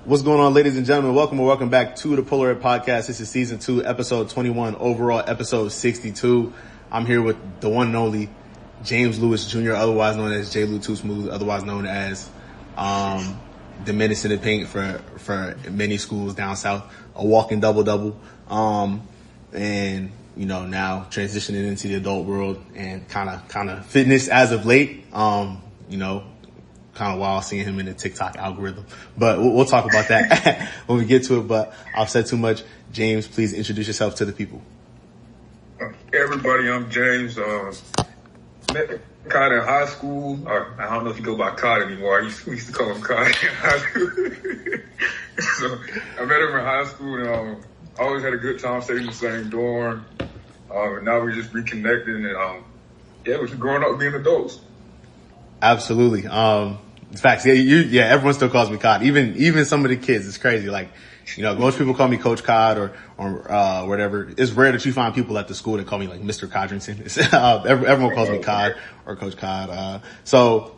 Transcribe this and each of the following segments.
What's going on, ladies and gentlemen? Welcome back to the Polaroid podcast. This is season 2, episode 21, overall episode 62. I'm here with the one and only James Lewis Jr., otherwise known as Jlew Too Smooth, otherwise known as the menace in the paint for many schools down south, a walking double-double. And you know, now transitioning into the adult world and kind of fitness as of late. You know, kind of wild seeing him in the TikTok algorithm, but we'll talk about that when we get to it. But I've said too much. James, please introduce yourself to the people. Hey everybody, I'm James. Met Cod in high school. I don't know if you go by Cod anymore. We used to call him Cod in high school. So I met him in high school and always had a good time, stayed in the same dorm. And now we're just reconnecting and we're just growing up being adults. Absolutely. Facts. Yeah, everyone still calls me Cod. Even some of the kids. It's crazy. Like, you know, most people call me Coach Cod or whatever. It's rare that you find people at the school that call me like Mr. Codrington. Everyone calls me Cod or Coach Cod. So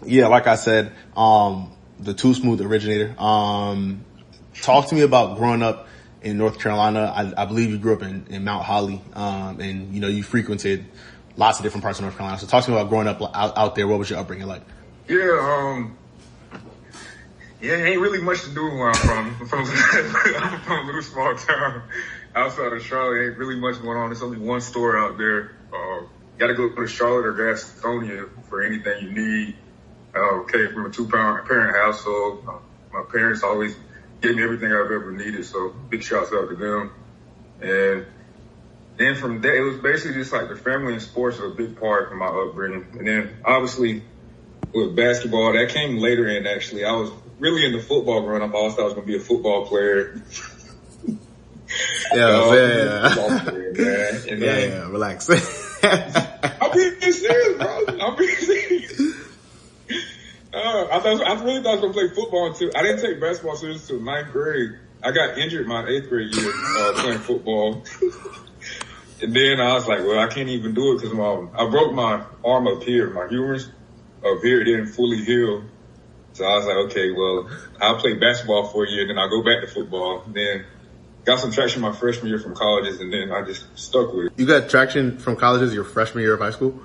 yeah, like I said, the Too Smooth originator. Talk to me about growing up in North Carolina. I believe you grew up in Mount Holly. And you know, you frequented lots of different parts of North Carolina. So talk to me about growing up out there. What was your upbringing like? Yeah, ain't really much to do where I'm from. I'm from a little small town outside of Charlotte. Ain't really much going on. There's only one store out there. Got to go to Charlotte or Gastonia for anything you need. Came from a two-parent household. My parents always gave me everything I've ever needed, so big shouts out to them. And then from there, it was basically just like the family and sports are a big part of my upbringing. And then obviously with basketball, that came later in actually. I was really into football growing up. I always thought I was going to be a football player. Yeah, relax. I'm being serious, bro. I'm being serious. I really thought I was going to play football until I didn't take basketball serious until 9th grade. I got injured my 8th grade year playing football. And then I was like, well, I can't even do it because I broke my arm up here, my humerus up here. It didn't fully heal. So I was like, okay, well, I'll play basketball for a year, then I'll go back to football. Then got some traction my freshman year from colleges, and then I just stuck with it. You got traction from colleges your freshman year of high school?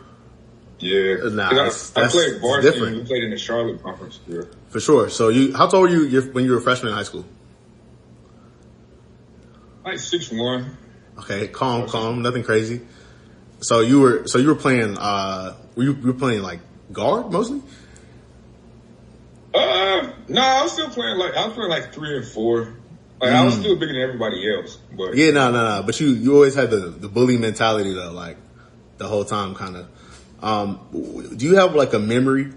Yeah. Nah, I played varsity and we played in the Charlotte conference. Yeah. For sure. So how tall were you when you were a freshman in high school? Like 6'1". Okay, calm, nothing crazy. So you were playing you were playing like guard mostly? No, I was playing like 3 and 4. Like I was still bigger than everybody else. But yeah, no. But you always had the bully mentality though, like the whole time kind of. Do you have like a memory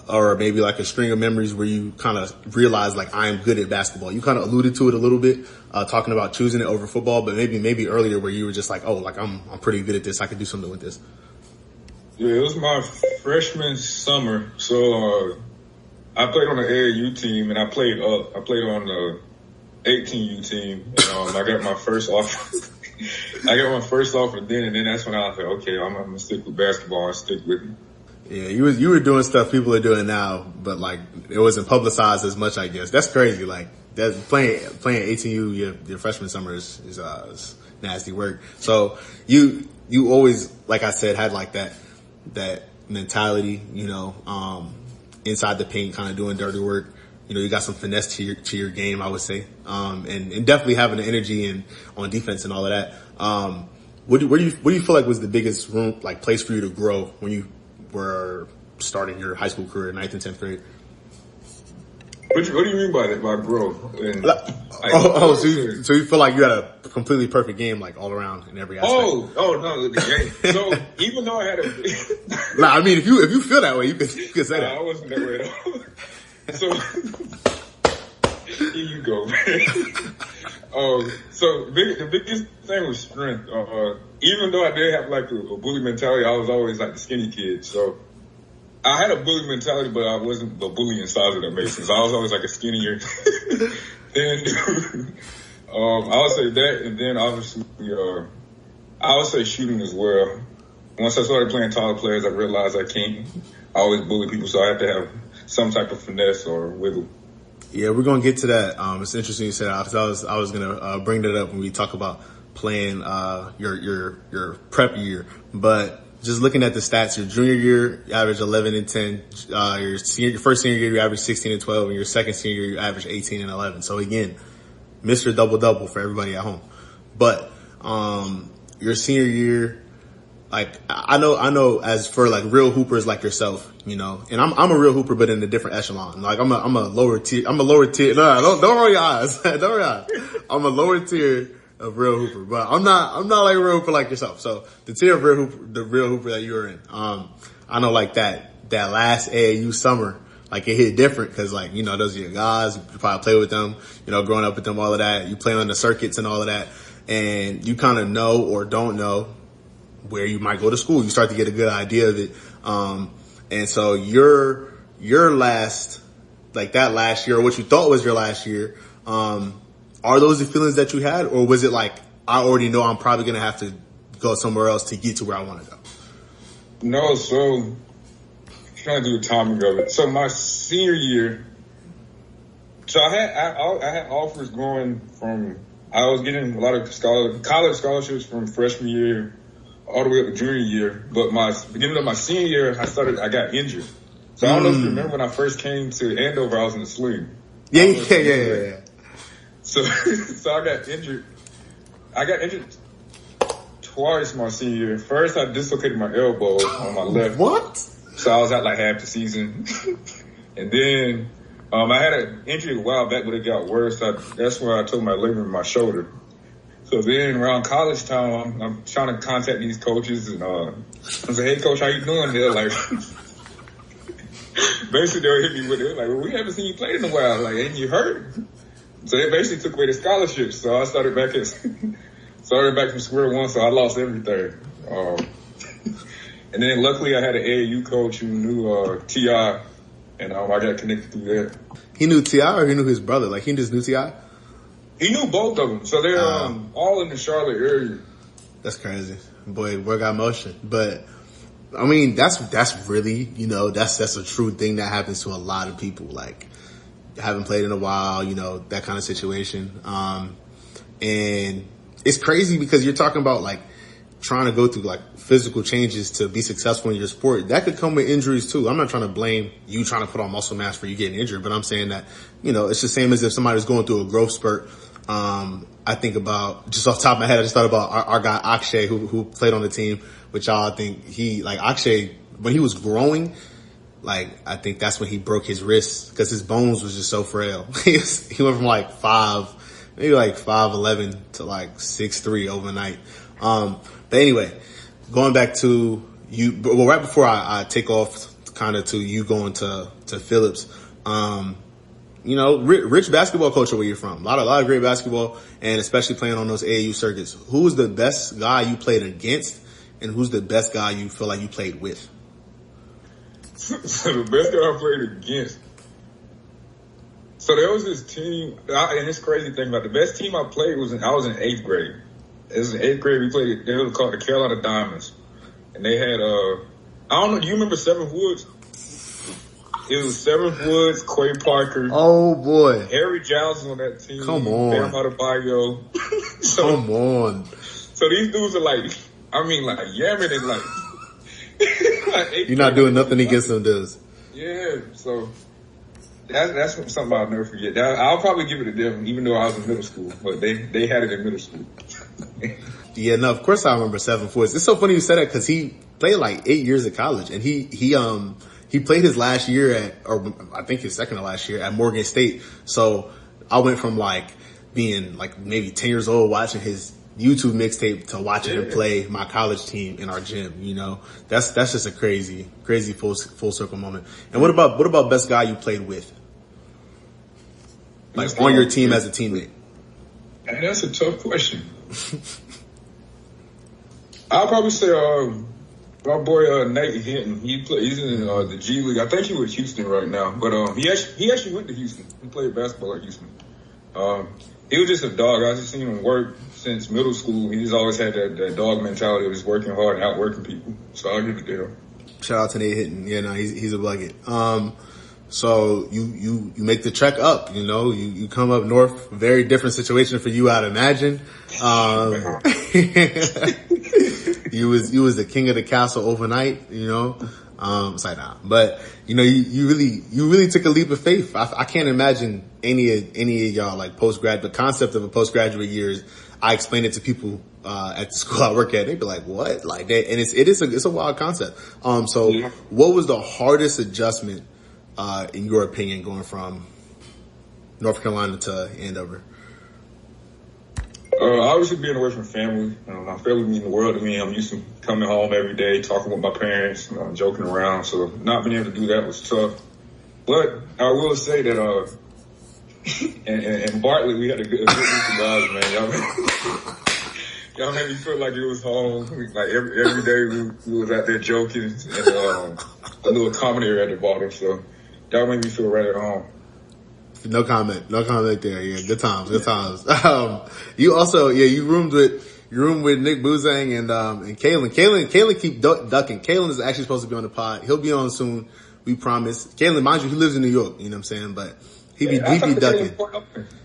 or maybe like a string of memories where you kind of realize like I am good at basketball? You kind of alluded to it a little bit, talking about choosing it over football, but maybe earlier where you were just like, oh, like I'm pretty good at this. I could do something with this. Yeah, it was my freshman summer. So, I played on the AAU team and I played on the 18U team. And, I got my first offer. I got my first offer then, and then that's when I was like, okay, I'm gonna stick with basketball and stick with it. Yeah, you were doing stuff people are doing now, but like it wasn't publicized as much, I guess. That's crazy. Like that playing 18U your freshman summer is nasty work. So you always, like I said, had like that mentality, you know, inside the paint, kind of doing dirty work. You know, you got some finesse to your game, I would say, and definitely having the energy and on defense and all of that. What do you feel like was the biggest room, like place for you to grow when you were starting your high school career, 9th and 10th grade? What do you mean by that, by growth? So you feel like you had a completely perfect game, like all around in every aspect? Oh no, the game. So even though I had a, nah, I mean, if you feel that way, you could say that. I wasn't that way at all. So here you go, man. So the biggest thing was strength. Even though I did have like a bully mentality, I was always like the skinny kid. So I had a bully mentality, but I wasn't the bully in size, if that makes sense. I was always like a skinnier thin dude. I would say that, and then obviously, I would say shooting as well. Once I started playing taller players, I realized I can't always bully people, so I have to have some type of finesse or wiggle. Yeah, we're gonna get to that. It's interesting you said that because I was gonna bring that up when we talk about playing your prep year. But just looking at the stats, your junior year you averaged 11 and 10. Your first senior year you averaged 16 and 12, and your second senior year you averaged 18 and 11. So again, Mr. Double for everybody at home. But your senior year, like I know as for like real hoopers like yourself, you know, and I'm a real hooper, but in a different echelon. Like I'm a lower tier. No, don't roll your eyes. Don't roll your eyes. I'm a lower tier of real hooper, but I'm not like a real hooper like yourself. So the tier of the real hooper that you were in, I know like that last AAU summer, like it hit different because like, you know, those are your guys. You probably play with them, you know, growing up with them, all of that. You play on the circuits and all of that, and you kind of know or don't know where you might go to school. You start to get a good idea of it. And so your last, like that last year, or what you thought was your last year, are those the feelings that you had, or was it like, I already know I'm probably going to have to go somewhere else to get to where I want to go? No, so I'm trying to do the timing of it. So my senior year, so I had offers going from, I was getting a lot of college scholarships from freshman year all the way up to junior year. But beginning of my senior year, I got injured. So I don't know if you remember when I first came to Andover, I was in the sling. Yeah. So I got injured. I got injured twice my senior year. First, I dislocated my elbow on my left. What? So I was out like half the season. And then I had an injury a while back, but it got worse. That's where I told my labor in my shoulder. So then around college time, I'm trying to contact these coaches, and I was like, "Hey, coach, how you doing?" They're like, basically they'll hit me with it. Like, "Well, we haven't seen you play in a while. Like, ain't you hurt?" So they basically took away the scholarship. So I started back from square one. So I lost everything. And then luckily I had an AAU coach who knew T.I., and I got connected through that. He knew T.I. or he knew his brother? Like he just knew T.I.? He knew both of them. So they're all in the Charlotte area. That's crazy. Boy, work got motion. But I mean, that's really, you know, that's a true thing that happens to a lot of people. Like, haven't played in a while, you know, that kind of situation. And it's crazy because you're talking about like trying to go through like physical changes to be successful in your sport. That could come with injuries too. I'm not trying to blame you trying to put on muscle mass for you getting injured, but I'm saying that, you know, it's the same as if somebody's going through a growth spurt. I think about, just off the top of my head, I just thought about our guy Akshay who played on the team, which I think Akshay, when he was growing, like, I think that's when he broke his wrist because his bones was just so frail. He went from like 5'11" to like 6'3" overnight. But anyway, going back to you, well, right before I take off kind of to you going to Phillips, you know, rich basketball culture where you're from. A lot of great basketball, and especially playing on those AAU circuits. Who's the best guy you played against, and who's the best guy you feel like you played with? So the best guy I played against. So there was this team, and this crazy thing about the best team I played I was in 8th grade. It was in 8th grade. We played, they were called the Carolina Diamonds. And they had, I don't know, do you remember Seventh Woods? It was Seventh Woods, Quay Parker. Oh, boy. Harry Giles on that team. Come on. Bam Adebayo. Come on. So these dudes are like, yamming and like. You're not doing nothing against them dudes. Yeah, so that's something I'll never forget. I'll probably give it to them, even though I was in middle school, but they had it in middle school. Yeah, no, of course I remember Seventh Woods. It's so funny you said that because he played like 8 years of college, and he played his last year or I think his second to last year at Morgan State. So I went from like being like maybe 10 years old watching his YouTube mixtape to watching him play my college team in our gym. You know, that's just a crazy full circle moment. And what about best guy you played with, like on your team as a teammate? And that's a tough question. I'll probably say my boy Nate Hinton. He's in the G League. I think he's with Houston right now, but he actually went to Houston. He played basketball at Houston. He was just a dog. I just seen him work since middle school. He's always had that dog mentality of just working hard and outworking people. So I'll give it to him. Shout out to Nate Hinton. Yeah, no, he's a bucket. So you make the trek up, you come up north, very different situation for you, I'd imagine. You was the king of the castle overnight, it's like, nah, but you really took a leap of faith. I can't imagine any of y'all like the concept of a postgraduate year is, I explain it to people, at the school I work at. They'd be like, what? Like that. And it's a wild concept. So what was the hardest adjustment, in your opinion, going from North Carolina to Andover? Obviously being away from family. My family means the world to me. I'm used to coming home every day, talking with my parents, joking around. So not being able to do that was tough. But I will say that, in Bartlett, we had a good group of guys, man. Y'all made me feel like it was home. Like every day we was out there joking, and a little comedy at the bottom. So that made me feel right at home. No comment there. Yeah, good times. You also, you roomed with Nick Buzang and Kalen. Kalen keep ducking. Kalen is actually supposed to be on the pod. He'll be on soon. We promise. Kalen, mind you, he lives in New York. You know what I'm saying? But he be ducking.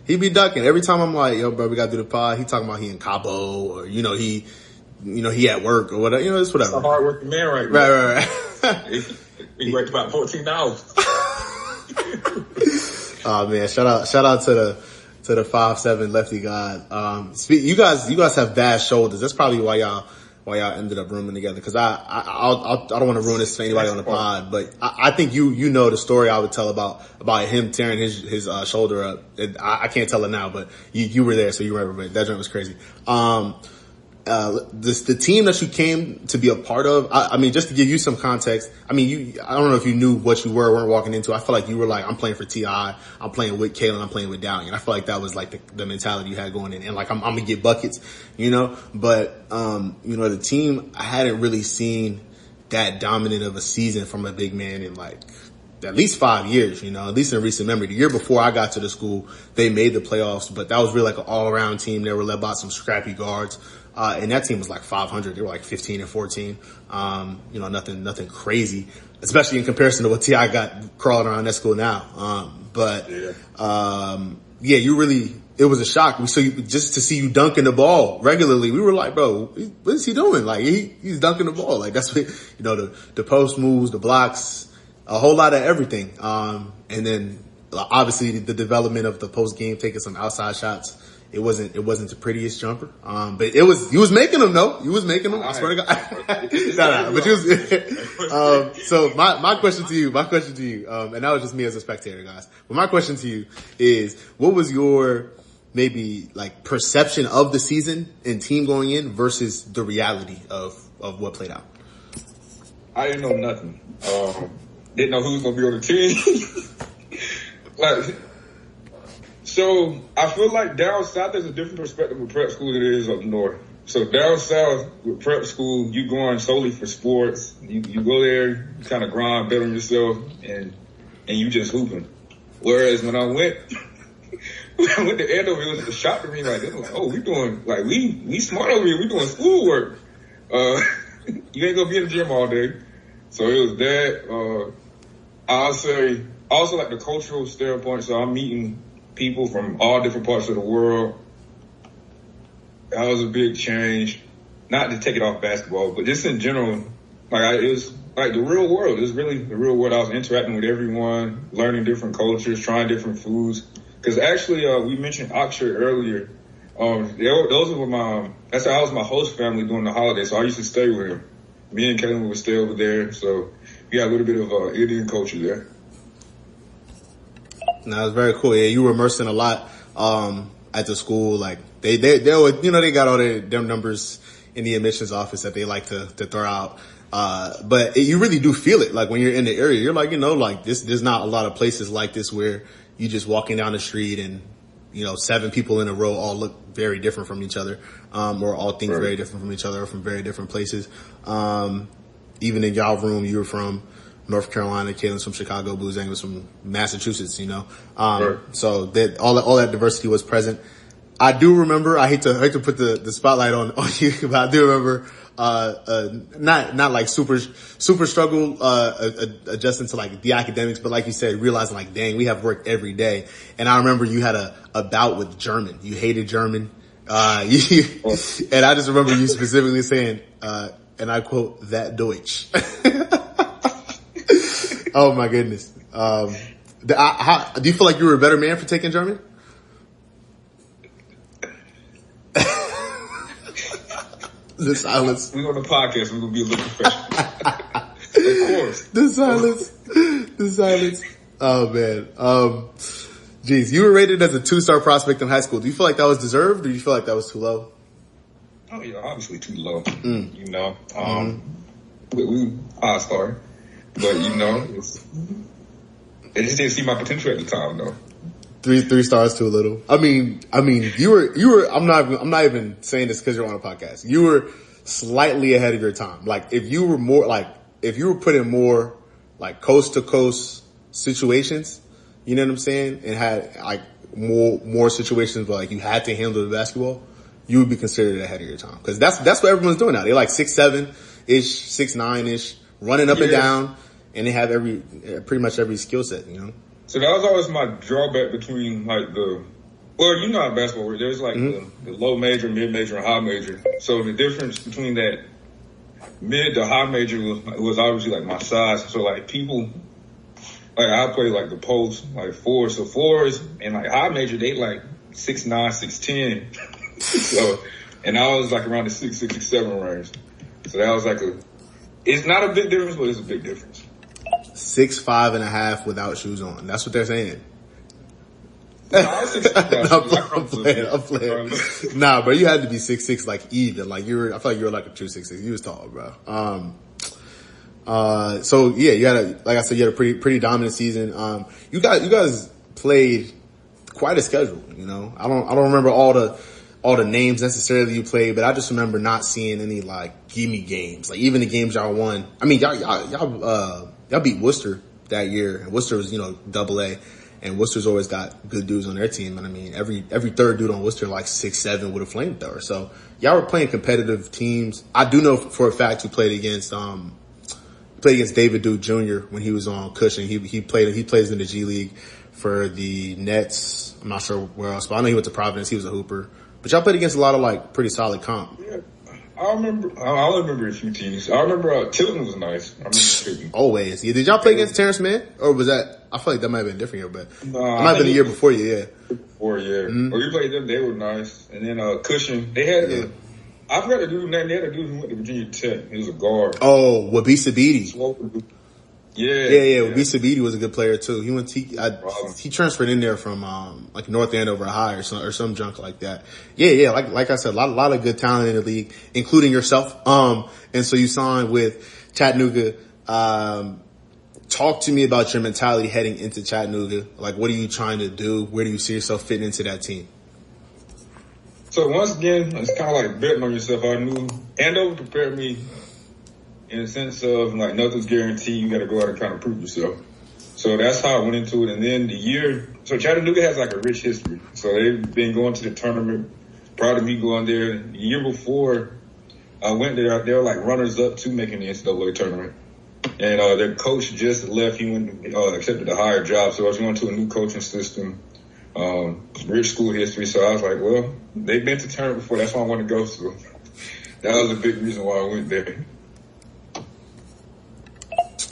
He be ducking. Every time I'm like, yo, bro, we gotta do the pod. He talking about he in Cabo or, he at work or whatever. It's whatever. He's a hard working man right now. Right. He worked about 14 hours. Oh man, shout out to the 5'7" lefty god. You guys have vast shoulders. That's probably why y'all ended up rooming together. Cause I don't want to ruin this for anybody on the pod, but I think you know the story I would tell about him tearing his shoulder up. I can't tell it now, but you were there, so you remember. But that joint was crazy. The team that you came to be a part of, I mean, just to give you some context, I don't know if you knew what you weren't walking into. I feel like you were like, I'm playing for T.I., I'm playing with Kalen, I'm playing with Dowling. And I feel like that was like the mentality you had going in. And like, I'm gonna get buckets, but, the team, I hadn't really seen that dominant of a season from a big man in like at least 5 years, at least in recent memory. The year before I got to the school, they made the playoffs, but that was really like an all around team. They were led by some scrappy guards. And that team was like 500. They were like 15 and 14. Nothing crazy, especially in comparison to what T.I. got crawling around that school now. It was a shock. Just to see you dunking the ball regularly, we were like, bro, what is he doing? Like he's dunking the ball. Like that's what, the post moves, the blocks, a whole lot of everything. And then obviously the development of the post game, taking some outside shots. It wasn't the prettiest jumper. But he was making them though. He was making them. I swear to God. But he was, so my question to you, and that was just me as a spectator, guys. But my question to you is, what was your maybe like perception of the season and team going in versus the reality of what played out? I didn't know nothing. Didn't know who was going to be on the team. So I feel like down south there's a different perspective with prep school than it is up north. So down south with prep school, you going solely for sports. You go there, you kind of grind, bet on yourself, and you just hooping. Whereas when I went to Andover, it was a shock to me. Like, oh, we doing like we smart over here. We doing schoolwork. You ain't gonna be in the gym all day. So it was that. I'll say also like the cultural standpoint. So I'm meeting people from all different parts of the world. That was a big change. Not to take it off basketball, but just in general, it was like the real world. It was really the real world. I was interacting with everyone, learning different cultures, trying different foods. Because actually, we mentioned Oxford earlier. Those were that's how I was my host family during the holidays. So I used to stay with him. Me and Kevin would stay over there. So we got a little bit of Indian culture there. No, it's very cool. Yeah, you were immersed in a lot at the school. Like they were, they got all them numbers in the admissions office that they like to throw out. But you really do feel it. Like when you're in the area, you're like, there's not a lot of places like this where you just walking down the street and 7 people in a row all look very different from each other, or all think very different from each other, or from very different places. Even in y'all room, you were from North Carolina, Kalen's from Chicago, Buzang was from Massachusetts, So that all that diversity was present. I do remember, I hate to put the spotlight on you, but I do remember, not like super struggle, adjusting to like the academics, but like you said, realizing like, dang, we have work every day. And I remember you had a bout with German. You hated German. And I just remember you specifically saying, and I quote, that Deutsch. Oh my goodness. Do you feel like you were a better man for taking German? The silence. We're on the podcast. We're going to be a little professional. Of course. The silence. Oh man. Geez, you were rated as a 2-star prospect in high school. Do you feel like that was deserved, or do you feel like that was too low? Oh yeah, obviously too low. You know, we all-star, but you know, they just didn't see my potential at the time, though. Three stars too little. I mean, you were. I'm not even saying this because you're on a podcast. You were slightly ahead of your time. Like if you were put in more like coast to coast situations, you know what I'm saying, and had like more situations where like you had to handle the basketball, you would be considered ahead of your time. Because that's what everyone's doing now. They're like 6'7" ish, 6'9" ish, running up and down, and they have pretty much every skill set, you know. So that was always my drawback between like you know how basketball works. There's like the low major, mid major, and high major. So the difference between that mid to high major was obviously like my size. So like people, like I play like the post, like fours. So fours and like high major, they like 6'9", 6'10". So, and I was like around the 6'6", 6'7" range. So that was like it's not a big difference, but it's a big difference. 6'5.5" without shoes on. That's what they're saying. No, I was 6'6". I'm playing. Nah, bro, you had to be 6'6", like even. Like I feel like you were like a true 6'6". You was tall, bro. So yeah, you had like I said, you had a pretty dominant season. You guys played quite a schedule, you know. I don't remember all the names necessarily you played, but I just remember not seeing any like gimme games. Like even the games y'all won. I mean, y'all beat Worcester that year, and Worcester was, you know, AA, and Worcester's always got good dudes on their team. And I mean, every third dude on Worcester like 6'7" with a flamethrower. So y'all were playing competitive teams. I do know for a fact you played against David Duke Jr. when he was on Cushing. He plays in the G League for the Nets. I'm not sure where else, but I know he went to Providence. He was a hooper. But y'all played against a lot of like pretty solid comp. Yeah. I remember a few teams. I remember Tilton was nice. I remember Tilton. Always. Yeah. Did y'all play against Terrence Mann? Or was that, I feel like that might have been a different year, but it might have been the year before you, yeah. Before, yeah. Mm-hmm. Or we played them, they were nice. And then Cushing, they had I forgot the dude's name. They had a dude who went to Virginia Tech. He was a guard. Oh, Wabisa Beatty. Yeah. Wabisa Beatty was a good player too. He transferred in there from like North Andover High or some junk like that. Yeah. Like I said, a lot of good talent in the league, including yourself. And so you signed with Chattanooga. Talk to me about your mentality heading into Chattanooga. Like, what are you trying to do? Where do you see yourself fitting into that team? So once again, it's kind of like betting on yourself. I knew Andover prepared me in the sense of like nothing's guaranteed. You got to go out and kind of prove yourself. So that's how I went into it. And then so Chattanooga has like a rich history. So they've been going to the tournament prior to me going there. The year before I went there, they were like runners up to making the NCAA tournament. And their coach just left. He went accepted a higher job. So I was going to a new coaching system, rich school history. So I was like, well, they've been to tournament before. That's why I want to go. So that was a big reason why I went there.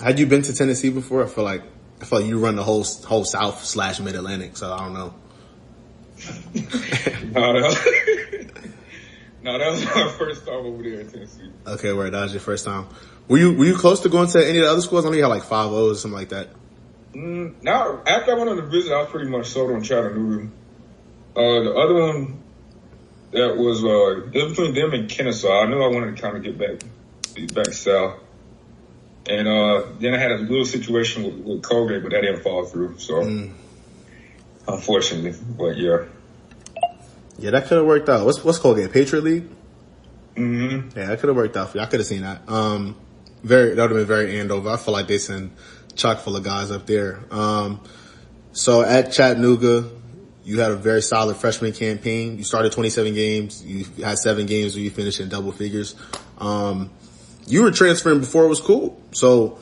Had you been to Tennessee before? I feel like you run the whole South / Mid-Atlantic, so I don't know. No, that was my first time over there in Tennessee. Okay, that was your first time. Were you close to going to any of the other schools? I know you had like 5 O's or something like that. Now, after I went on the visit, I was pretty much sold on Chattanooga. The other one that was it was between them and Kennesaw. I knew I wanted to kind of get back south. And then I had a little situation with Colgate, but that didn't fall through. So, unfortunately, but yeah. Yeah, that could have worked out. What's Colgate? Patriot League? Mm-hmm. Yeah, that could have worked out for you. I could have seen that. That would have been very Andover. I feel like they send chock full of guys up there. So at Chattanooga, you had a very solid freshman campaign. You started 27 games. You had 7 games where you finished in double figures. You were transferring before it was cool. So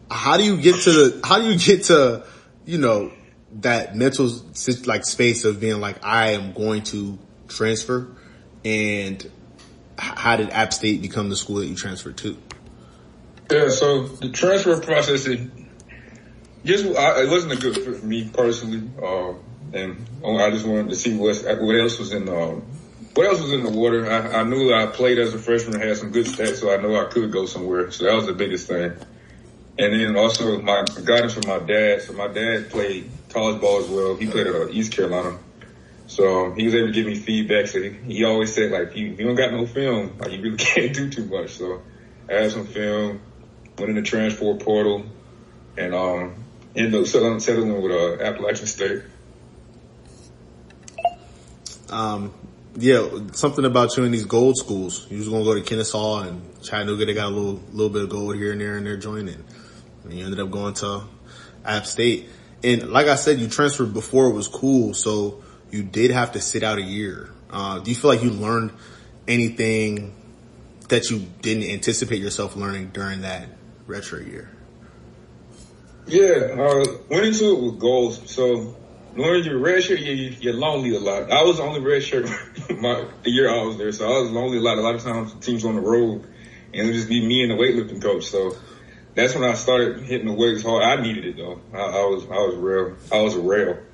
how do you get to, you know, that mental like space of being like, I am going to transfer? And how did App State become the school that you transferred to? Yeah, so the transfer process, it wasn't a good fit for me personally. And I just wanted to see what else was in the water. I knew I played as a freshman, had some good stats, so I know I could go somewhere. So that was the biggest thing. And then also my guidance from my dad. So my dad played college ball as well. He played at East Carolina. So he was able to give me feedback. So he always said, like, you don't got no film, like, you really can't do too much. So I had some film, went in the transfer portal, and ended up settling with Appalachian State. Yeah, something about you in these gold schools. You was going to go to Kennesaw and Chattanooga. They got a little bit of gold here and there in their joining. And you ended up going to App State. And like I said, you transferred before it was cool, so you did have to sit out a year. Do you feel like you learned anything that you didn't anticipate yourself learning during that redshirt year? Yeah, went into it with goals. So when you're redshirt, you're lonely a lot. I was the only redshirt the year I was there, so I was lonely a lot. A lot of times teams on the road, and it would just be me and the weightlifting coach. So that's when I started hitting the weights hard. I needed it though. I was a rail.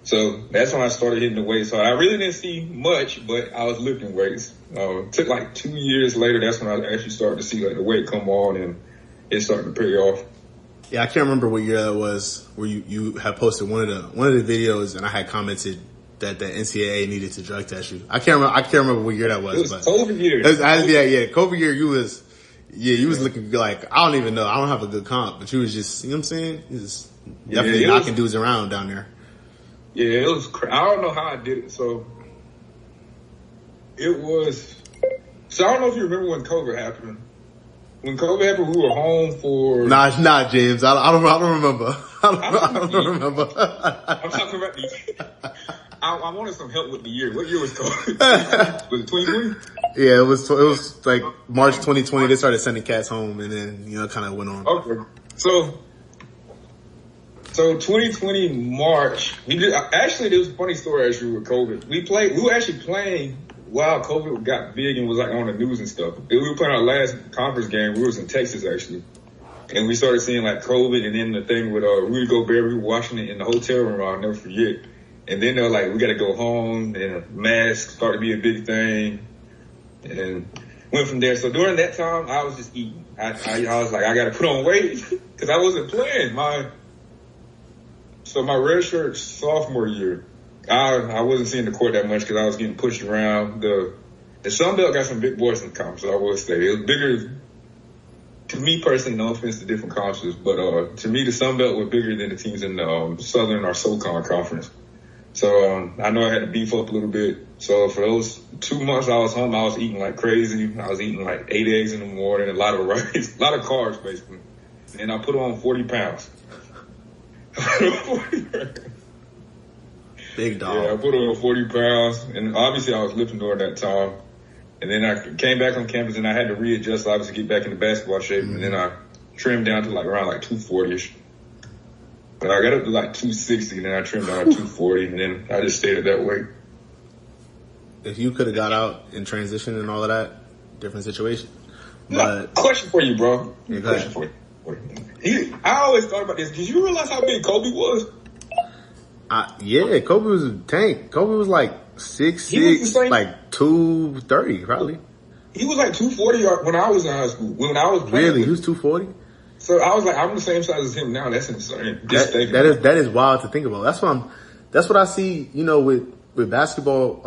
So that's when I started hitting the weights hard. I really didn't see much, but I was lifting weights. It took like 2 years later. That's when I actually started to see like the weight come on, and it started to pay off. Yeah, I can't remember what year that was where you had posted one of the videos, and I had commented that the NCAA needed to drug test you. I can't remember what year that was. It was COVID year. COVID year. You was looking like, I don't even know. I don't have a good comp, but you was just, you know what I'm saying? You was definitely knocking dudes around down there. Yeah, it was. I don't know how I did it. So it was. So I don't know if you remember when COVID happened. When COVID happened, we were home for. Nah, James. I don't remember. I don't remember. I'm talking about the. I wanted some help with the year. What year was COVID? Was it 2020? Yeah, it was like March 2020. They started sending cats home, and then it kind of went on. Okay, so 2020 March, we did. Actually, there was a funny story actually with COVID. We were actually playing while COVID got big and was like on the news and stuff. We were playing our last conference game. We was in Texas actually, and we started seeing like COVID, and then the thing with Rudy Gobert, we were watching it in the hotel room. I'll never forget. And then they were like, we got to go home, and masks started to be a big thing, and went from there. So during that time, I was just eating. I was like, I got to put on weight because I wasn't playing. So my redshirt sophomore year, I wasn't seeing the court that much because I was getting pushed around. The Sun Belt got some big boys in the conference, so I will say. It was bigger, to me personally, no offense to different conferences, but to me the Sun Belt were bigger than the teams in the Southern or SoCon conference. So I know I had to beef up a little bit. So for those 2 months I was home, I was eating like crazy. I was eating like 8 eggs in the morning, a lot of rice, a lot of carbs basically. And I put on 40 pounds. Big dog. Yeah, I put on 40 pounds, and obviously I was lifting during that time. And then I came back on campus, and I had to readjust, obviously, get back into basketball shape. Mm-hmm. And then I trimmed down to like around like 240ish. But I got up to like 260, and then I trimmed down to 240, and then I just stayed at that weight. If you could have got out in transition and all of that, different situation. But question for you, bro. Yeah, question for you. I always thought about this. Did you realize how big Kobe was? Yeah, Kobe was a tank. Kobe was like 6'6", like 230 probably. He was like 240 when I was in high school. When I was playing. Really? He was 240? So I was like, I'm the same size as him now. That's insane. That is wild to think about. That's what I see, with basketball.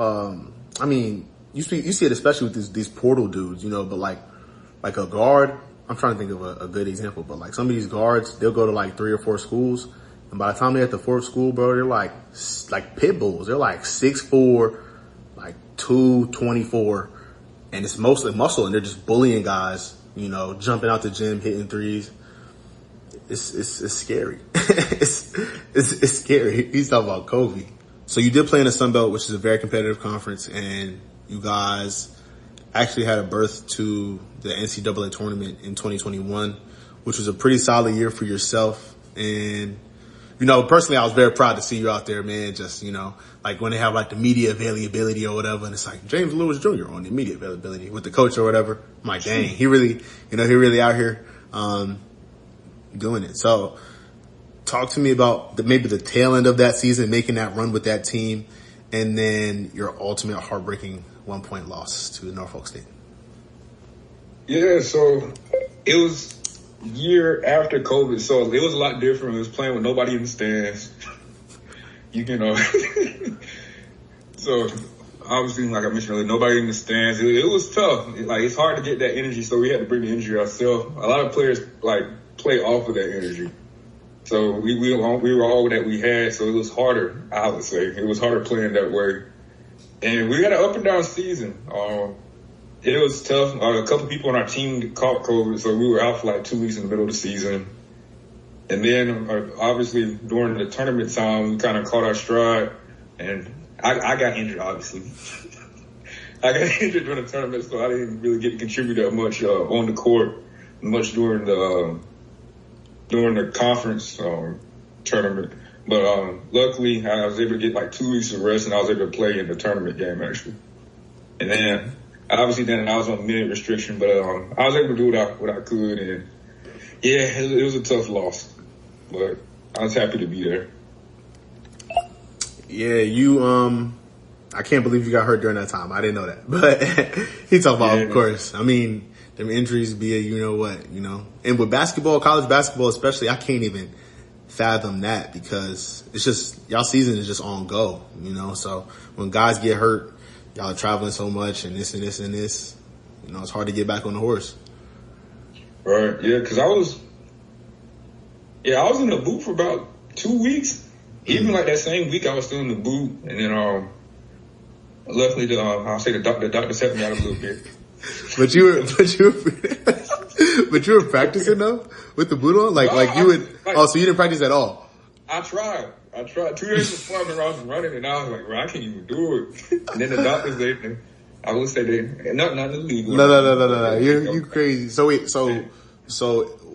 I mean, you see it especially with these portal dudes, but like a guard, I'm trying to think of a good example, but like some of these guards, they'll go to like 3 or 4 schools, and by the time they're at the 4th school, bro, they're like pit bulls. They're like 6'4", like 224, and it's mostly muscle, and they're just bullying guys, jumping out the gym, hitting threes. It's scary. it's scary. He's talking about Kobe. So you did play in the Sun Belt, which is a very competitive conference, and you guys actually had a berth to the NCAA Tournament in 2021, which was a pretty solid year for yourself. And, personally, I was very proud to see you out there, man. Just, like when they have like the media availability or whatever, and it's like James Lewis Jr. on the media availability with the coach or whatever. I'm like, dang, he really out here, doing it. So talk to me about maybe the tail end of that season, making that run with that team, and then your ultimate heartbreaking 1-point loss to Norfolk State. Yeah, so it was year after COVID, so it was a lot different. It was playing with nobody in the stands. So obviously, like I mentioned earlier, nobody in the stands. It was tough. It's hard to get that energy, so we had to bring the energy ourselves. A lot of players play off of that energy. So we were all that we had, so it was harder, I would say. It was harder playing that way. And we had an up and down season. It was tough. A couple people on our team caught COVID, so we were out for 2 weeks in the middle of the season. And then, obviously, during the tournament time, we kind of caught our stride. And I got injured, obviously. I got injured during the tournament, so I didn't really get to contribute that much on the court, much during the conference tournament. But luckily, I was able to get 2 weeks of rest, and I was able to play in the tournament game, actually. And then, obviously, I was on minute restriction, but I was able to do what I could. And, yeah, it was a tough loss. But I was happy to be there. Yeah, you, I can't believe you got hurt during that time. I didn't know that. But he talking about, of course. I mean, them injuries be And with basketball, college basketball especially, I can't even fathom that because it's just, y'all season is just on go, So when guys get hurt, y'all are traveling so much and this and this and this, it's hard to get back on the horse. Right, yeah, because I was in the boot for about 2 weeks. Even that same week, I was still in the boot, and then luckily I'll say the doctor set me out a little bit. But you were practicing though with the boot on, so you didn't practice at all. I tried 2 days before I was running, and I was like, well, I can't even do it. And then the doctors, I would say not illegal. No. You crazy. So wait, so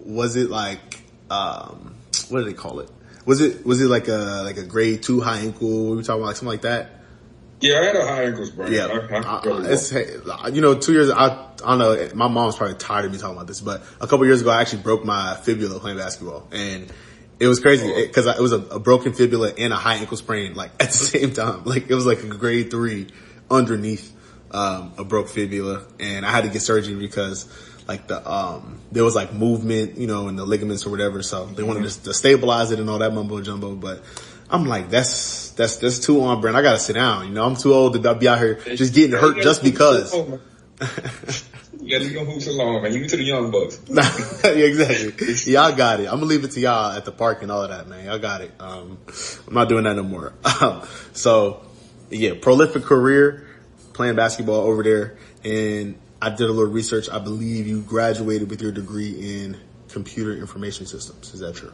was it what do they call it? Was it like a grade 2 high ankle? We were talking about something like that. Yeah, I had a high ankle sprain. Yeah, it's 2 years. I don't know. My mom's probably tired of me talking about this, but a couple years ago, I actually broke my fibula playing basketball, and it was crazy because it was a broken fibula and a high ankle sprain at the same time. It was a grade 3 underneath a broke fibula, and I had to get surgery because there was movement, in the ligaments or whatever. So they wanted to stabilize it and all that mumbo jumbo. But I'm like, that's too on brand. I gotta sit down. I'm too old to be out here just getting hurt just because. You gotta leave them hoops alone, man. You to the young bucks. Yeah, exactly. Y'all got it. I'm gonna leave it to y'all at the park and all of that, man. Y'all got it. I'm not doing that no more. So yeah, prolific career playing basketball over there, and I did a little research. I believe you graduated with your degree in computer information systems. Is that true?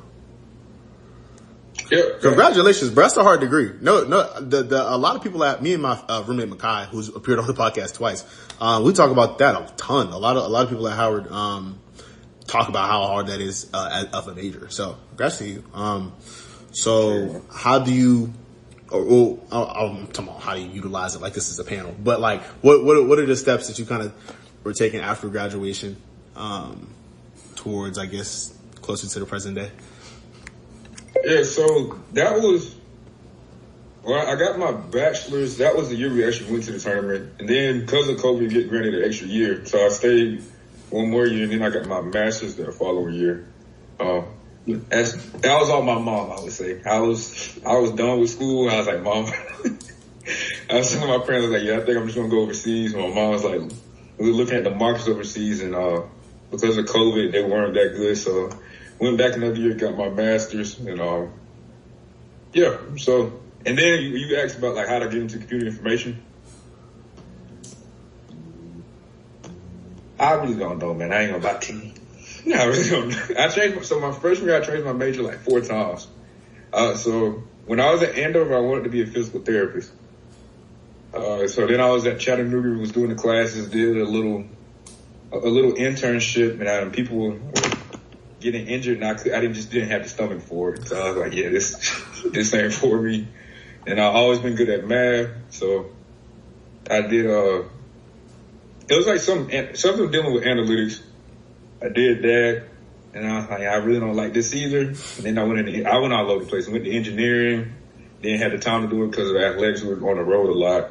Yeah. Congratulations, bro. That's a hard degree. No. A lot of people me and my roommate Makai, who's appeared on the podcast twice, we talk about that a ton. A lot of people at Howard talk about how hard that is of a major. So congrats to you. So how do you? I'm talking about how do you utilize it? This is a panel, but what are the steps that you kind of were taking after graduation towards, I guess, closer to the present day? Yeah, so that was, I got my bachelor's. That was the year we actually went to the tournament. And then because of COVID, we get granted an extra year. So I stayed one more year, and then I got my master's the following year. That was all my mom, I would say. I was done with school. I was like, Mom. I was telling my parents, I think I'm just going to go overseas. My mom was like, we were looking at the markets overseas, and because of COVID, they weren't that good. So went back another year, got my master's, and so, and then you asked about how to get into computer information. I really don't know, man. I ain't gonna lie to you. I really don't know. So my freshman year, I changed my major like 4 times. So when I was at Andover, I wanted to be a physical therapist. So then I was at Chattanooga, was doing the classes, did a little internship, and people were getting injured, and I didn't have the stomach for it. So I was like, yeah, this ain't for me. And I've always been good at math, so I did. It was like something dealing with analytics. I did that, and I was like, I really don't like this either. And then I went all over the place. I went to engineering, didn't have the time to do it because of athletics. We were on the road a lot.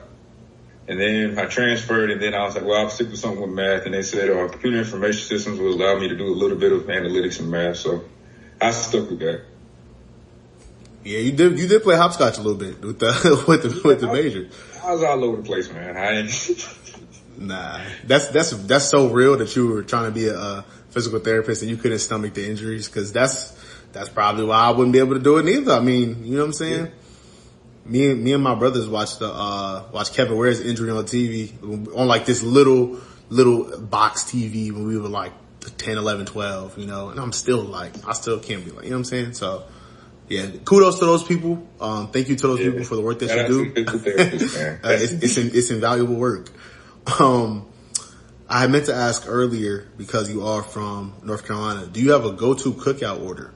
And then I transferred, and then I was like, well, I'll stick with something with math. And they said computer information systems will allow me to do a little bit of analytics and math. So I stuck with that. Yeah, you did play hopscotch a little bit with the major. I was all over the place, man. Nah, that's so real that you were trying to be a physical therapist and you couldn't stomach the injuries, because that's probably why I wouldn't be able to do it neither. I mean, you know what I'm saying? Yeah. Me and my brothers watched Kevin Ware's injury on TV on like this little box TV when we were like 10, 11, 12, you know, and I'm still like, I still can't be like, you know what I'm saying? So yeah, kudos to those people. Thank you to those people for the work that you do. It's invaluable work. I had meant to ask earlier, because you are from North Carolina, do you have a go-to cookout order?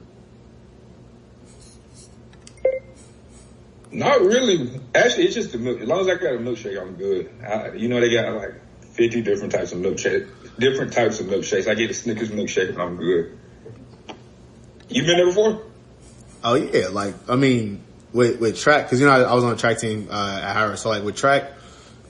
Not really. Actually, it's just the milk. As long as I got a milkshake, I'm good. They got like 50 different types of milkshakes. I get a Snickers milkshake and I'm good. You been there before? Oh yeah, like, I mean, with track, cause I was on a track team, at Harris. So like with track,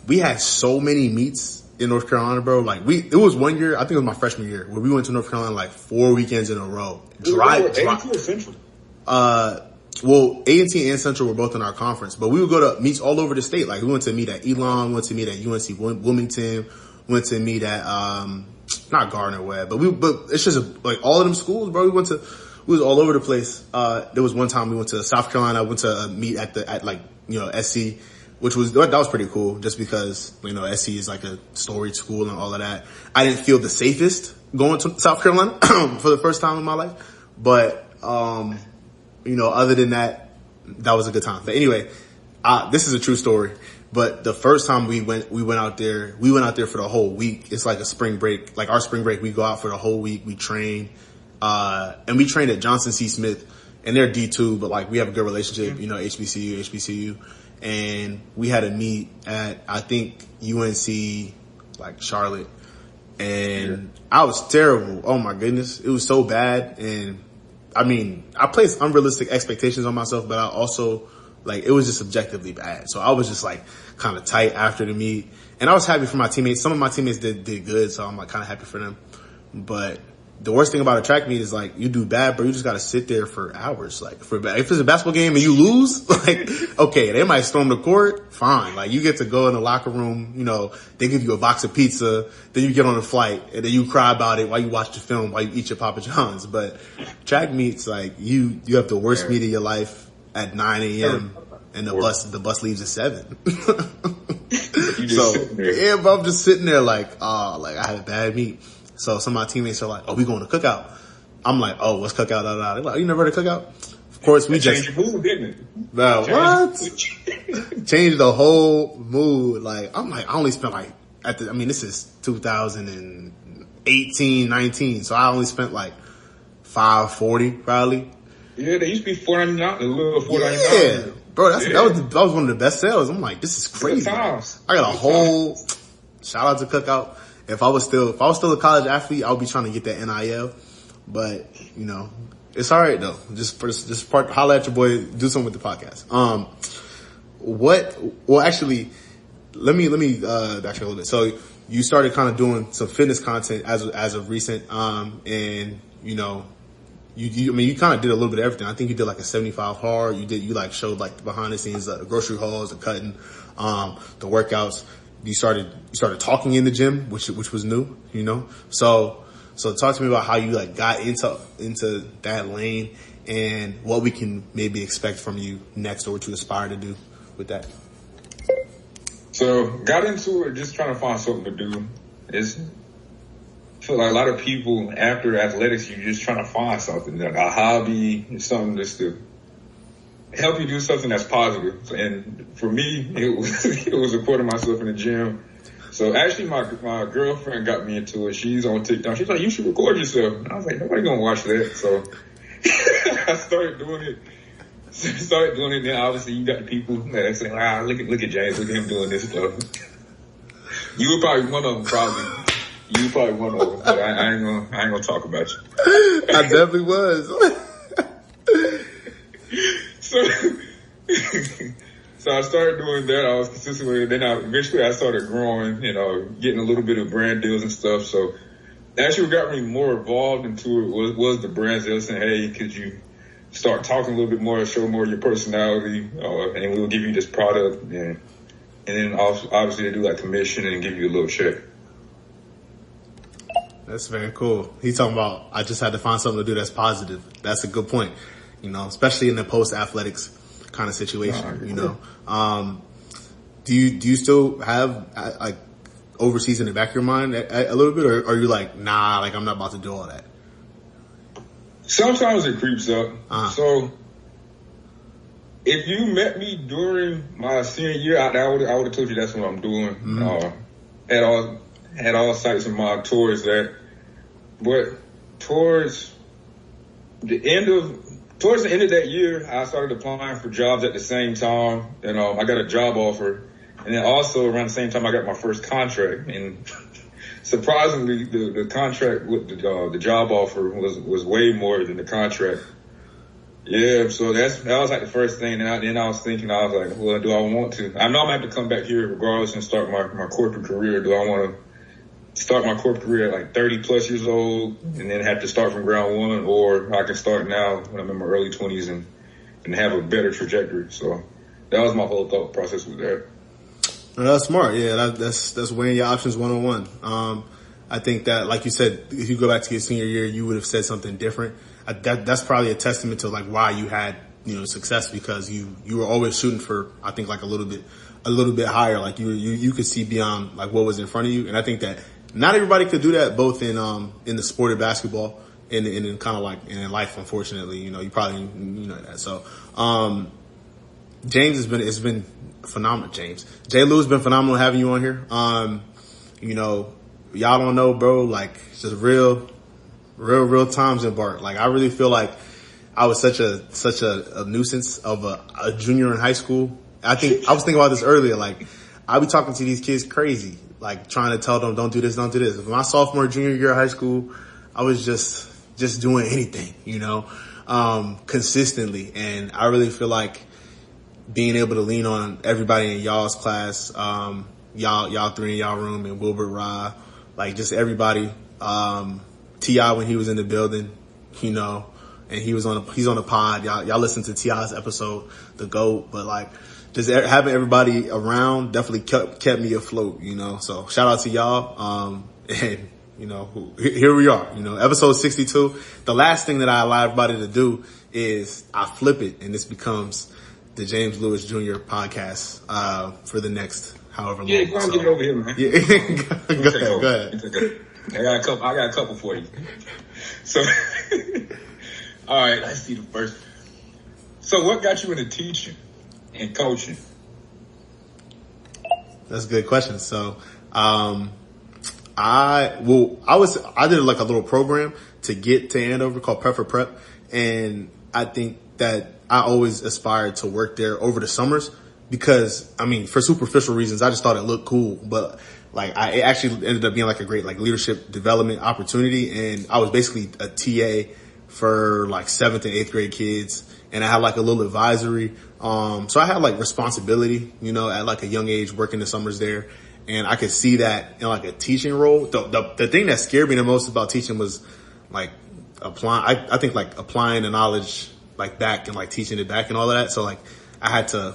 we had so many meets in North Carolina, bro. Like it was one year, I think it was my freshman year, where we went to North Carolina like 4 weekends in a row. Drive. A&T or Central? Well, A&T and Central were both in our conference, but we would go to meets all over the state. Like we went to meet at Elon, went to meet at UNC Wilmington, went to meet at, not Gardner-Webb, but it's just like all of them schools, bro. We was all over the place. There was one time we went to South Carolina. I went to meet at SC, which that was pretty cool, just because, SC is like a storied school and all of that. I didn't feel the safest going to South Carolina for the first time in my life, but, other than that, that was a good time. But anyway, this is a true story. But the first time we went out there for the whole week. It's like a spring break, like our spring break. We go out for the whole week. We train, and we trained at Johnson C. Smith, and they're D2, but like we have a good relationship, HBCU. And we had a meet at, I think, UNC, like Charlotte. And I was terrible. Oh my goodness. It was so bad. And I mean, I placed unrealistic expectations on myself, but I also, like, it was just objectively bad. So I was just like kind of tight after the meet, and I was happy for my teammates. Some of my teammates did good, so I'm like kind of happy for them. But the worst thing about a track meet is like, you do bad, bro. You just got to sit there for hours. Like if it's a basketball game and you lose, like, okay, they might storm the court. Fine. Like you get to go in the locker room, they give you a box of pizza, then you get on a flight and then you cry about it while you watch the film, while you eat your Papa John's. But track meets, like you have the worst meet of your life at 9 a.m. and the bus leaves at 7. So yeah, but I'm just sitting there like I had a bad meet. So some of my teammates are like, "Oh, we going to cookout?" I'm like, "Oh, what's cookout?" They're like, "You never heard of cookout?" Of course, we just changed your mood, didn't it? Bro, what? Changed the whole mood. Like I'm like, I only spent like this is 2018, 19, so I only spent like $540 probably. Yeah, they used to be $4.99, a little $4.99. Yeah, bro, that was one of the best sales. I'm like, this is crazy. I got a whole shout out to cookout. If I was still a college athlete, I would be trying to get that NIL. But, it's all right though. Just holler at your boy, do something with the podcast. Let me backtrack a little bit. So you started kind of doing some fitness content as of recent, and you kind of did a little bit of everything. I think you did like a 75 hard. You like showed like the behind the scenes, the grocery hauls, the cutting, the workouts. You started talking in the gym, which was new, So talk to me about how you like got into that lane and what we can maybe expect from you next, or what you aspire to do with that. So got into it just trying to find something to do. feel like a lot of people after athletics, you're just trying to find something, like a hobby, something just to help you do something that's positive. And for me, it was recording myself in the gym. So actually my girlfriend got me into it. She's on TikTok. She's like, you should record yourself. And I was like, nobody gonna watch that. So I started doing it. Then obviously you got the people that say, look at James, look at him doing this stuff. You were probably one of them, but I ain't gonna talk about you. I definitely was. So I started doing that. I was consistent with it. Then eventually I started growing, getting a little bit of brand deals and stuff. So actually what got me more involved into it was the brands. They were saying, hey, could you start talking a little bit more, show more of your personality, and we'll give you this product. And then obviously they do like commission and give you a little check. That's very cool. He's talking about, I just had to find something to do that's positive. That's a good point, especially in the post-athletics kind of situation, Do you still have, like, overseas in the back of your mind a little bit, or are you like, nah, like, I'm not about to do all that? Sometimes it creeps up. So if you met me during my senior year, I would have told you that's what I'm doing. Mm-hmm. Had all sights and my towards that. But towards the end of that year, I started applying for jobs at the same time, and I got a job offer. And then also around the same time, I got my first contract. And surprisingly, the contract with the job offer was way more than the contract. Yeah, so that was like the first thing. And then I was thinking, I was like, well, do I want to? I know I'm gonna have to come back here regardless and start my corporate career. Do I want to start my corporate career at like 30 plus years old and then have to start from ground one, or I can start now when I'm in my early 20s and have a better trajectory? So that was my whole thought process with that. That's smart. Yeah, that's weighing your options 101. I think that, like you said, if you go back to your senior year, you would have said something different. That's probably a testament to like why you had success, because you were always shooting for, I think, like a little bit higher. Like you could see beyond like what was in front of you. And I think that not everybody could do that, both in the sport of basketball and in kind of like in life. Unfortunately, you probably that. So James it's been phenomenal. Jlew has been phenomenal having you on here. Y'all don't know, bro. Like, it's just real times in Bart. Like, I really feel like I was such a nuisance of a junior in high school. I was thinking about this earlier. Like, I be talking to these kids crazy, like trying to tell them, don't do this, don't do this. My sophomore, junior year of high school, I was just doing anything, consistently. And I really feel like being able to lean on everybody in y'all's class, y'all three in y'all room, and Wilbur, Ra, like just everybody, T.I. when he was in the building, and he's on a pod. Y'all listen to T.I.'s episode, The GOAT, but like just having everybody around definitely kept me afloat, so shout out to y'all. And here we are, episode 62. The last thing that I allow everybody to do is I flip it, and this becomes the James Lewis Jr. podcast, for the next however long. Yeah, go ahead and get it over here, man. Yeah. Go ahead. I got a couple for you. So, all right, let's see the first. So what got you into teaching and coaching? That's a good question. So, I did like a little program to get to Andover called Prep for Prep. And I think that I always aspired to work there over the summers because, for superficial reasons, I just thought it looked cool. But like, it actually ended up being like a great like leadership development opportunity. And I was basically a TA for like 7th and 8th grade kids. And I had like a little advisory. So I had like responsibility, at like a young age working the summers there. And I could see that in like a teaching role. The thing that scared me the most about teaching was like applying. I think like applying the knowledge like back and like teaching it back and all of that. So like I had to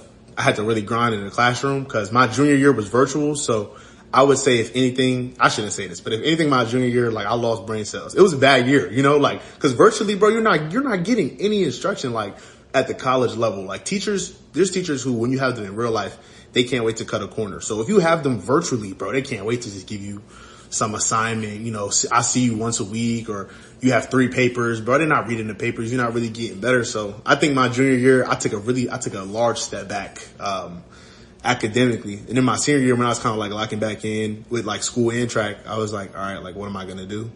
really grind in the classroom because my junior year was virtual. So I would say if anything, I shouldn't say this, but if anything, my junior year, like I lost brain cells. It was a bad year, like, cause virtually, bro, you're not getting any instruction like at the college level. Like there's teachers who, when you have them in real life, they can't wait to cut a corner. So if you have them virtually, bro, they can't wait to just give you some assignment, I see you once a week, or you have 3 papers, bro. They're not reading the papers. You're not really getting better. So I think my junior year, I took a large step back, academically. And then my senior year, when I was kind of like locking back in with like school and track, I was like, all right, like what am I going to do?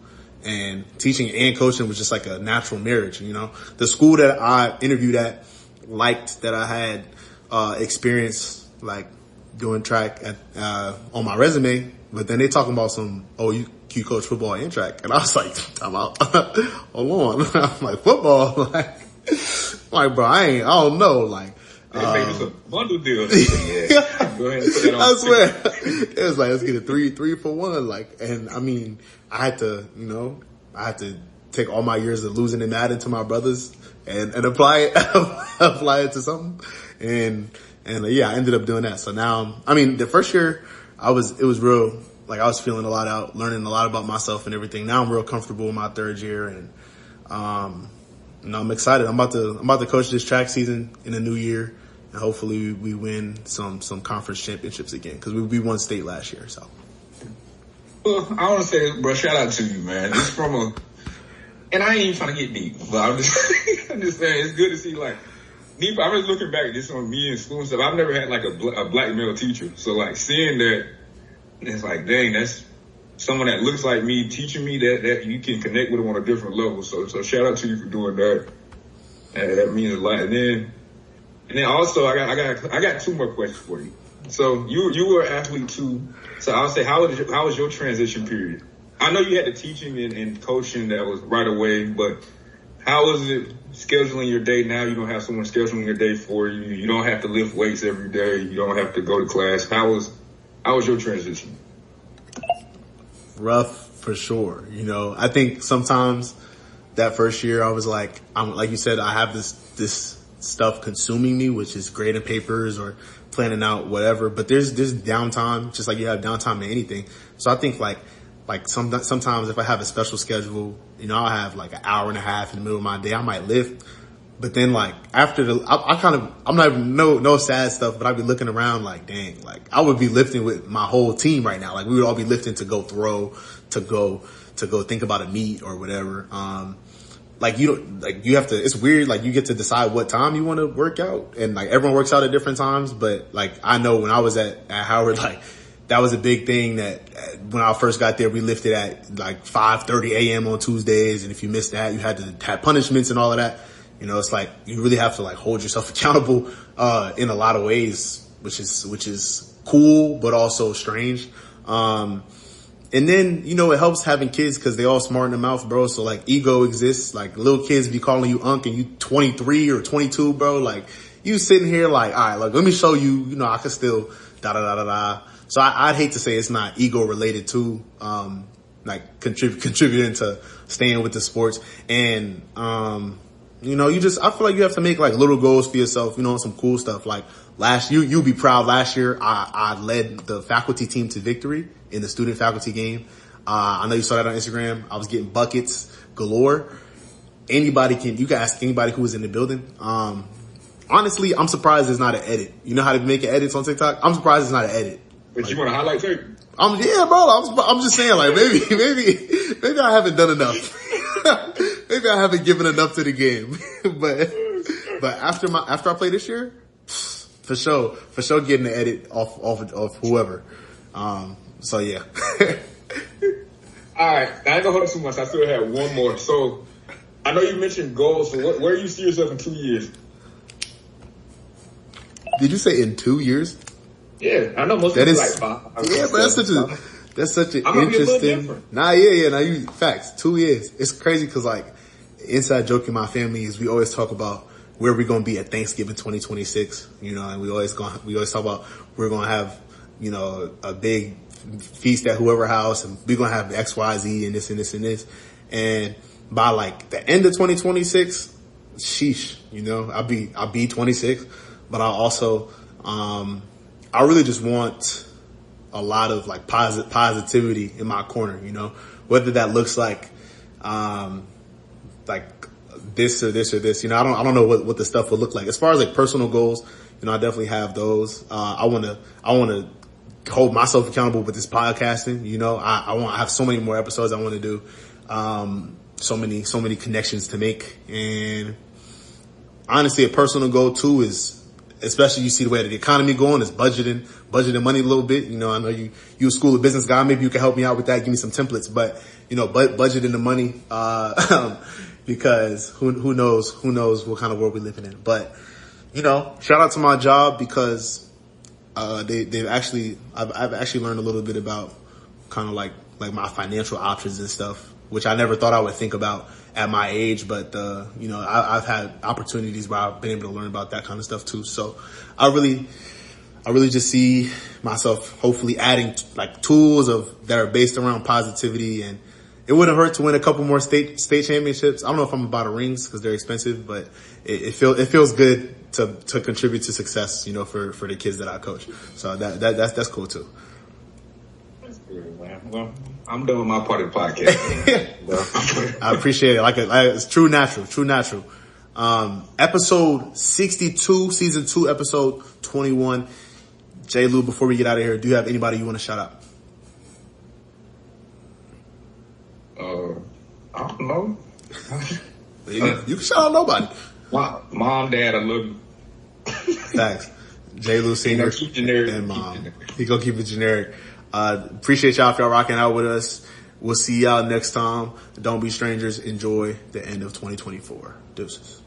And teaching and coaching was just like a natural marriage, The school that I interviewed at liked that I had experience like doing track on my resume, but then they talking about you coach football and track, and I was like, I'm out. Hold on, I'm like football, like bro, I don't know, like. They made this a bundle deal. Yeah. Go ahead and put that on. I swear, it was like let's get a three for one, like, and I mean, I had to take all my years of losing and adding to my brothers and apply it to something. And yeah, I ended up doing that. So now, I mean, the first year it was real, like I was feeling a lot out, learning a lot about myself and everything. Now I'm real comfortable in my third year, and, I'm excited. I'm about to coach this track season in the new year, and hopefully we win some conference championships again, because we won state last year. So. Well, I want to say, bro, shout out to you, man. It's and I ain't even trying to get deep, but I'm just saying, it's good to see, like, I was looking back at this on me in school and stuff. I've never had like a black male teacher. So like seeing that, it's like, dang, that's someone that looks like me teaching me that you can connect with them on a different level. So shout out to you for doing that. That means a lot. And then also I got 2 more questions for you. So you were an athlete too. So I'll say, how was your transition period? I know you had the teaching and coaching that was right away, but how was it scheduling your day now? You don't have someone scheduling your day for you. You don't have to lift weights every day. You don't have to go to class. How was your transition? Rough for sure. I think sometimes that first year I was like you said, I have this stuff consuming me, which is grading papers or planning out whatever. But there's downtime, just like you have downtime in anything. So I think like sometimes if I have a special schedule, I'll have like an hour and a half in the middle of my day. I might lift, but then like after I'm not even no sad stuff, but I'd be looking around like, dang, like I would be lifting with my whole team right now. Like we would all be lifting to go throw, to go think about a meet or whatever. You have to, it's weird. Like you get to decide what time you want to work out, and like everyone works out at different times. But like I know when I was at Howard, like, that was a big thing that when I first got there, we lifted at like 5:30 a.m. on Tuesdays. And if you missed that, you had to have punishments and all of that. It's like you really have to like hold yourself accountable, in a lot of ways, which is cool, but also strange. And then, it helps having kids because they all smart in the mouth, bro. So like ego exists. Like little kids be calling you Unc and you 23 or 22, bro. Like you sitting here like, all right, like let me show you, I can still da-da-da-da-da. So I'd hate to say it's not ego related to, like contributing to staying with the sports. And, I feel like you have to make like little goals for yourself, some cool stuff. Like you'll be proud. Last year, I led the faculty team to victory in the student faculty game. I know you saw that on Instagram. I was getting buckets galore. You can ask anybody who was in the building. Honestly, I'm surprised it's not an edit. You know how to make edits on TikTok? I'm surprised it's not an edit. But you want to highlight tape? Yeah, bro. I'm just saying, like, maybe I haven't done enough. Maybe I haven't given enough to the game. but after I play this year, for sure getting the edit off whoever. So yeah. All right. I ain't gonna hold it too much. I still have one more. So I know you mentioned goals. So where do you see yourself in 2 years? Did you say in 2 years? Yeah, I know most people like 5. Yeah, but that's such an interesting. You facts. 2 years. It's crazy because like inside joke in my family is we always talk about where we're gonna be at Thanksgiving 2026. And we always talk about we're gonna have a big feast at whoever house, and we're gonna have XYZ and this and this and this. And by like the end of 2026, sheesh, I'll be 26, but I also I really just want a lot of like positivity in my corner, whether that looks like this or this or this, I don't know what the stuff will look like. As far as like personal goals, I definitely have those. I want to hold myself accountable with this podcasting. You know, I have so many more episodes I want to do. So many connections to make. And honestly, a personal goal too is, especially you see the way that the economy going, is budgeting money a little bit. You know, I know you a school of business guy. Maybe you can help me out with that. Give me some templates, but you know, budgeting the money, because who knows what kind of world we're living in. But, you know, shout out to my job because, I've actually learned a little bit about kind of like my financial options and stuff, which I never thought I would think about at my age. But, you know, I've had opportunities where I've been able to learn about that kind of stuff too. So I really just see myself hopefully adding like tools that are based around positivity, and it wouldn't hurt to win a couple more state championships. I don't know if I'm about rings because they're expensive, but it feels good to contribute to success, you know, for the kids that I coach. So that's cool too. That's good, man. Well, I'm done with my part of the podcast. I appreciate it. Like it's true natural. Episode 62, season 2, episode 21. Jlew, before we get out of here, do you have anybody you want to shout out? I don't know. You can shout out nobody. Mom, Dad, I love you. Thanks. Jlew Senior and Mom. He gonna keep it generic. Appreciate y'all if y'all rocking out with us. We'll see y'all next time. Don't be strangers. Enjoy the end of 2024. Deuces.